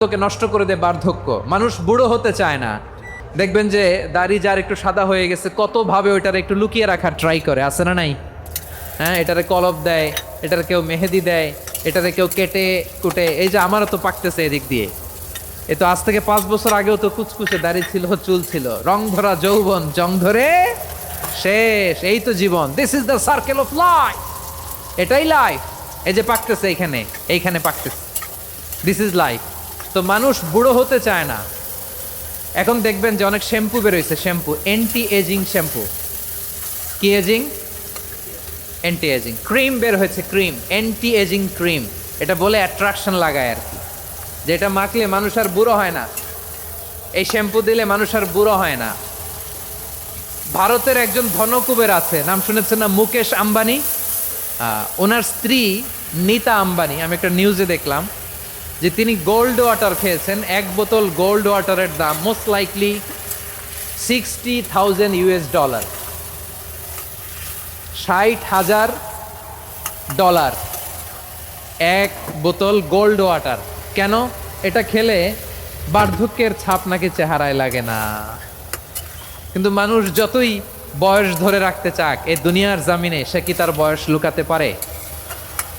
তোকে নষ্ট করে দেয় বার্ধক্য। মানুষ বুড়ো হতে চায় না। দেখবেন যে দাড়ি যার একটু সাদা হয়ে গেছে কতভাবে ওইটার একটু লুকিয়ে রাখার ট্রাই করে, আছে না নাই? হ্যাঁ, এটারে কলপ দেয়, এটার কেউ মেহেদি দেয়, এটারে কেউ কেটে কুটে। এই যে আমারও তো পাকতেছে এদিক দিয়ে, এ তো আজ থেকে 5 বছর আগেও তো কুচকুচে দাড়ি ছিল, চুল ছিল, রং ধরা যৌবন জং ধরে শেষ। এই তো জীবন, this is the circle of life, এটাই লাইফ। এই যে পাকতেছে এইখানে পাকতেছে, দিস ইজ লাইফ। তো মানুষ বুড়ো হতে চায় না। এখন দেখবেন যে অনেক শ্যাম্পু বেরোইছে, শ্যাম্পু অ্যান্টি এজিং শ্যাম্পু। কি এজিং? Anti ageing. ক্রিম বের হয়েছে, ক্রিম অ্যান্টি এজিং ক্রিম। এটা বলে অ্যাট্রাকশন লাগায় আর কি, যেটা মাখলে মানুষ আর বুড়ো হয় না। এই শ্যাম্পু দিলে মানুষ আর বুড়ো হয় না। ভারতের একজন ধনকুবের আছে, নাম শুনেছেন না? মুকেশ আম্বানি। ওনার স্ত্রী নীতা আম্বানি, আমি একটা নিউজে দেখলাম যে তিনি গোল্ড ওয়াটার খেয়েছেন। 1 বোতল গোল্ড ওয়াটারের দাম মোস্ট লাইকলি $60,000 $60,000 1 বোতল গোল্ড ওয়াটার। কেন? এটা খেলে বার্ধক্যের ছাপ নাকি চেহারায় লাগে না। কিন্তু মানুষ যতই বয়স ধরে রাখতে চাক এই দুনিয়ার জামিনে, সে কি তার বয়স লুকাতে পারে?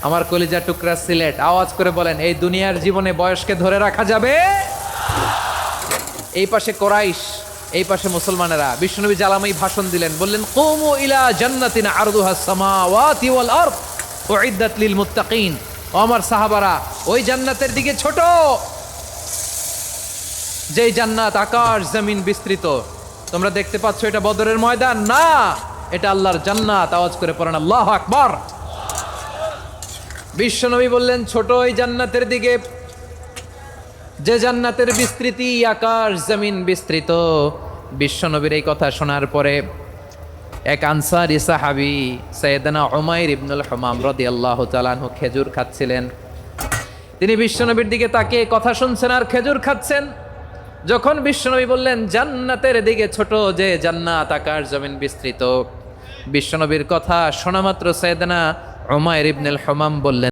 আমার কলিজা টুকরা সিলেট, আওয়াজ করে বলেন, এই দুনিয়ার জীবনে বয়সকে ধরে রাখা যাবে? এই পাশে কোরাইশ, এই পাশে মুসলমানেরা। বিশ্বনবী জালামাই ভাষণ দিলেন, বললেন, কুমু ইলা জান্নাতিন আরদুহাস সামাওয়াতি ওয়াল আরদ উইদ্দাত লিল মুত্তাকিন। ও আমার সাহাবারা, ওই জান্নাতের দিকে ছোট, যেই জান্নাত আকাশ জমিন বিস্তৃত। তোমরা দেখতে পাচ্ছ এটা বদরের ময়দান না, এটা আল্লাহর জান্নাত। আওয়াজ করে পড়েন আল্লাহু আকবার। বিশ্বনবী বললেন, ছোট ওই জান্নাতের দিকে, যে জান্নাতের বিস্তৃতি আকাশ জমিন বিস্তৃত। বিশ্বনবীর এই কথা শোনার পরে এক আনসারী সাহাবী সাইয়েদনা উমাইর ইবনুল হুমাম রাদিয়াল্লাহু তাআলা আনহু খেজুর খাচ্ছিলেন। তিনি বিশ্বনবীর দিকে তাকিয়ে কথা শুনছেন আর খেজুর খাচ্ছেন। যখন বিশ্বনবী বললেন জান্নাতের দিকে ছোট, যে জান্নাত আকাশ জমিন বিস্তৃত, বিশ্বনবীর কথা শোনা মাত্র সাইয়েদনা উমাইর ইবনুল হুমাম বললেন,